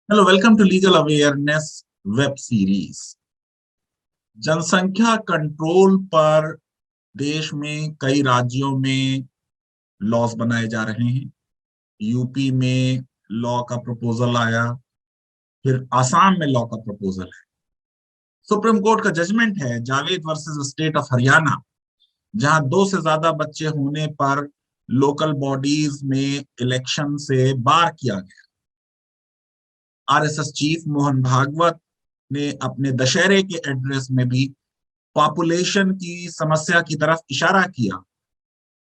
Hello, welcome to legal awareness web series. जनसंख्या control पर देश में कई राज्यों में लॉज बनाए जा रहे हैं। यूपी में लॉ का प्रपोजल आया, फिर आसाम में लॉ का प्रपोजल है। सुप्रीम कोर्ट का जजमेंट है Javed versus state of Haryana, जहां दो से ज्यादा बच्चे होने पर लोकल बॉडीज में इलेक्शन से बार किया गया। आरएसएस चीफ मोहन भागवत ने अपने दशहरे के एड्रेस में भी पॉपुलेशन की समस्या की तरफ इशारा किया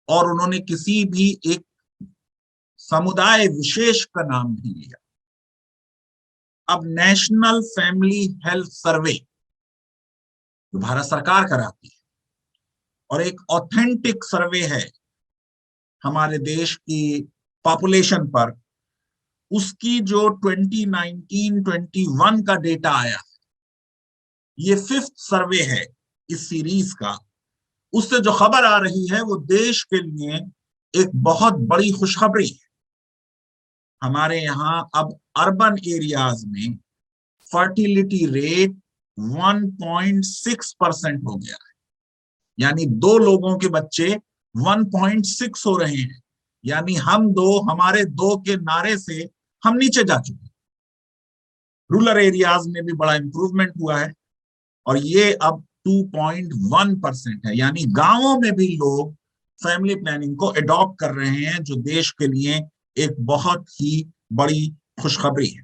और उन्होंने किसी भी एक समुदाय विशेष का नाम नहीं लिया। अब नेशनल फैमिली हेल्थ सर्वे जो भारत सरकार कराती है और एक ऑथेंटिक सर्वे है हमारे देश की पॉपुलेशन पर, उसकी जो 2019-21 का डेटा आया, ये फिफ्थ सर्वे है इस सीरीज का। उससे जो खबर आ रही है वो देश के लिए एक बहुत बड़ी खुशखबरी है। हमारे यहाँ अब अर्बन एरियाज में फर्टिलिटी रेट 1.6% हो गया है। यानी दो लोगों के बच्चे 1.6 हो रहे हैं। यानी हम दो, हमारे दो के नारे से हम नीचे जा चुके हैं। रूरल एरियाज में भी बड़ा इंप्रूवमेंट हुआ है और ये अब 2.1% है। यानी गांवों में भी लोग फैमिली प्लानिंग को अडॉप्ट कर रहे हैं, जो देश के लिए एक बहुत ही बड़ी खुशखबरी है।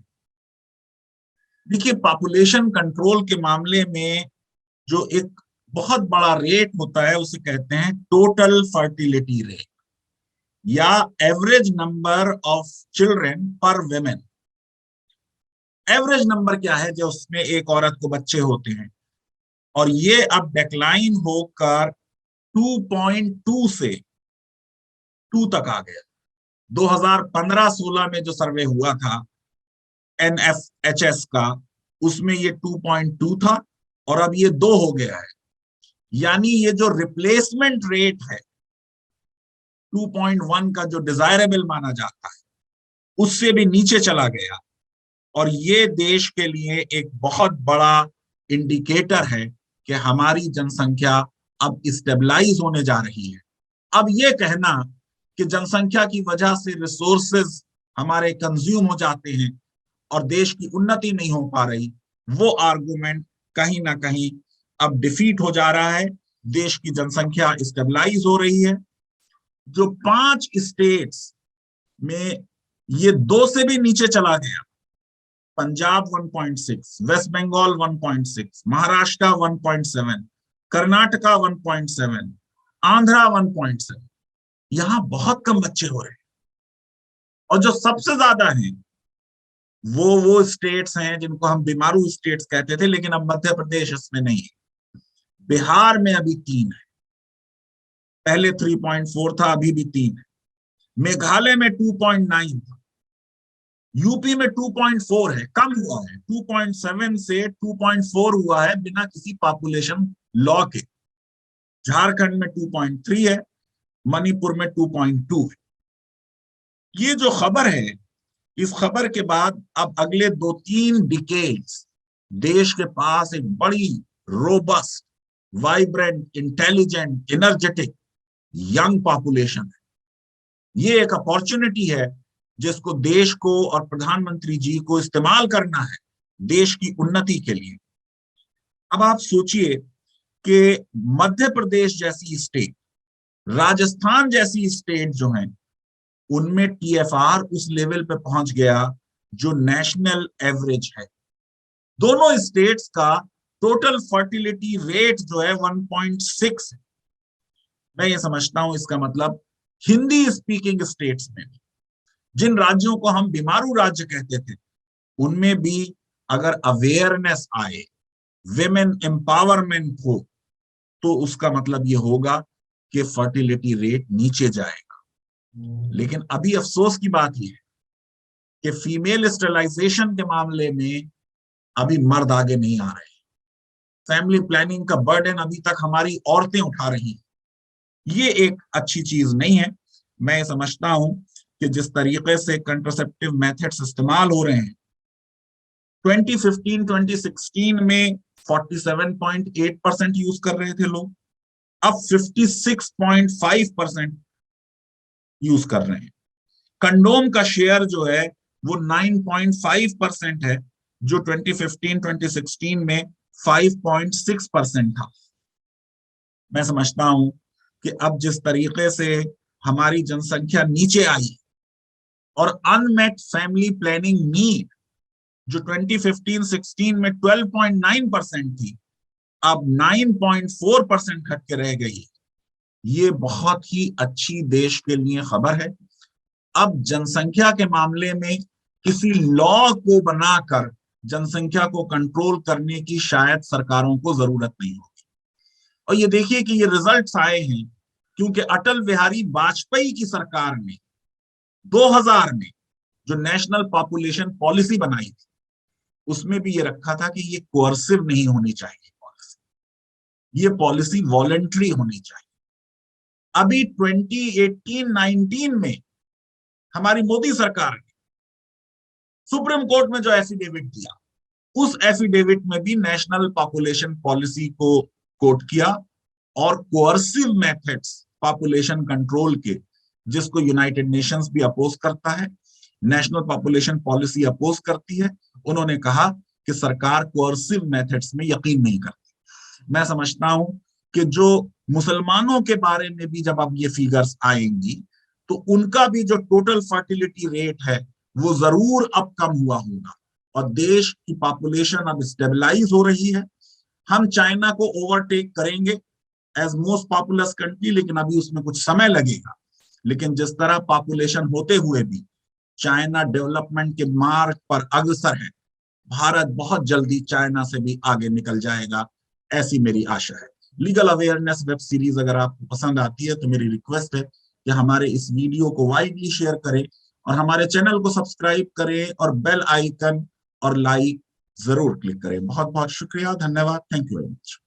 देखिए, पॉपुलेशन कंट्रोल के मामले में जो एक बहुत बड़ा रेट होता है उसे कहते हैं टोटल फर्टिलिटी रेट या एवरेज नंबर ऑफ चिल्ड्रन पर वुमेन। एवरेज नंबर क्या है जो उसमें एक औरत को बच्चे होते हैं, और ये अब डेक्लाइन होकर 2.2 से 2 तक आ गया। 2015-16 में जो सर्वे हुआ था एनएफएचएस का, उसमें ये 2.2 था और अब ये 2 हो गया है। यानी ये जो रिप्लेसमेंट रेट है 2.1 का, जो डिजायरेबल माना जाता है, उससे भी नीचे चला गया। और ये देश के लिए एक बहुत बड़ा इंडिकेटर है कि हमारी जनसंख्या अब स्टेबलाइज होने जा रही है। अब ये कहना कि जनसंख्या की वजह से रिसोर्सेज हमारे कंज्यूम हो जाते हैं और देश की उन्नति नहीं हो पा रही, वो आर्गुमेंट कहीं ना कहीं अब डिफीट हो जा रहा है। देश की जनसंख्या स्टेबलाइज हो रही है। जो 5 स्टेट्स में ये 2 से भी नीचे चला गया, पंजाब 1.6, वेस्ट बंगाल 1.6, महाराष्ट्र 1.7, कर्नाटका 1.7, आंध्रा 1.7, यहां बहुत कम बच्चे हो रहे हैं। और जो सबसे ज्यादा हैं वो स्टेट्स हैं जिनको हम बीमारू स्टेट्स कहते थे, लेकिन अब मध्य प्रदेश इसमें नहीं है। बिहार में अभी 3 है, पहले 3.4 था, अभी भी 3 है। मेघालय में 2.9 था, यूपी में 2.4 है, कम हुआ है, 2.7 से 2.4 हुआ है बिना किसी पॉपुलेशन लॉ के। झारखंड में 2.3 है, मणिपुर में 2.2 है। ये जो खबर है, इस खबर के बाद अब अगले 2-3 डिकेड्स देश के पास एक बड़ी robust, vibrant, intelligent, energetic young population है। ये एक अपॉर्चुनिटी है जिसको देश को और प्रधानमंत्री जी को इस्तेमाल करना है देश की उन्नति के लिए। अब आप सोचिए कि मध्य प्रदेश जैसी स्टेट, राजस्थान जैसी स्टेट जो है, उनमें टीएफआर उस लेवल पे पहुंच गया जो नेशनल एवरेज है। दोनों स्टेट्स का टोटल फर्टिलिटी रेट जो है 1.6 है। मैं ये समझता हूं इसका मतलब हिंदी स्पीकिंग स्टेट्स में भी, जिन राज्यों को हम बीमारू राज्य कहते थे, उनमें भी अगर अवेयरनेस आए, विमेन एम्पावरमेंट हो, तो उसका मतलब ये होगा कि फर्टिलिटी रेट नीचे जाएगा। लेकिन अभी अफसोस की बात यह है कि फीमेल स्टेरिलाइजेशन के मामले में अभी मर्द आगे नहीं आ रहे। फैमिली प्लानिंग का बर्डन अभी तक हमारी औरतें उठा रही हैं। ये एक अच्छी चीज नहीं है। मैं समझता हूं कि जिस तरीके से कंट्रासेप्टिव मेथड्स इस्तेमाल हो रहे हैं, 2015-2016 में 47.8% यूज कर रहे थे लोग, अब 56.5% यूज कर रहे हैं। कंडोम का शेयर जो है वो 9.5% है, जो 2015-2016 में 5.6% था। मैं समझता हूं कि अब जिस तरीके से हमारी जनसंख्या नीचे आई और अनमेट फैमिली प्लानिंग नीड जो 2015-16 में 12.9% थी, अब 9.4% घट के रह गई। ये बहुत ही अच्छी देश के लिए खबर है। अब जनसंख्या के मामले में किसी लॉ को बनाकर जनसंख्या को कंट्रोल करने की शायद सरकारों को जरूरत नहीं होगी। और ये देखिए कि ये रिजल्ट्स आए हैं क्योंकि अटल बिहारी वाजपेयी की सरकार ने 2000 में जो नेशनल पॉपुलेशन पॉलिसी बनाई थी, उसमें भी ये रखा था कि ये कोर्सिव नहीं होनी चाहिए पॉलिसी, ये पॉलिसी वॉलंटरी होनी चाहिए। अभी 2018-19 में हमारी मोदी सरकार ने सुप्रीम कोर्ट में जो एफिडेविट दिया, उस एफिडेविट में भी नेशनल पॉपुलेशन पॉलिसी को कोट किया और कोर्सिव मेथड्स पॉपुलेशन कंट्रोल के, जिसको यूनाइटेड नेशंस भी अपोज करता है, नेशनल पॉपुलेशन पॉलिसी अपोज करती है, उन्होंने कहा कि सरकार कोर्सिव मेथड्स में यकीन नहीं करती। मैं समझता हूं कि जो मुसलमानों के बारे में भी जब अब ये फिगर्स आएंगी तो उनका भी जो टोटल फर्टिलिटी रेट है वो जरूर अब कम हुआ होगा और देश की पॉपुलेशन अब स्टेबलाइज हो रही है। हम चाइना को ओवरटेक करेंगे एज मोस्ट पॉपुलस कंट्री, लेकिन अभी उसमें कुछ समय लगेगा। लेकिन जिस तरह पॉपुलेशन होते हुए भी चाइना डेवलपमेंट के मार्ग पर अग्रसर है, भारत बहुत जल्दी चाइना से भी आगे निकल जाएगा, ऐसी मेरी आशा है। लीगल अवेयरनेस वेब सीरीज अगर आपको पसंद आती है तो मेरी रिक्वेस्ट है कि हमारे इस वीडियो को वाइडली शेयर करें और हमारे चैनल को सब्सक्राइब करें और बेल आइकन और लाइक जरूर क्लिक करें। बहुत बहुत शुक्रिया, धन्यवाद, थैंक यू वेरी मच।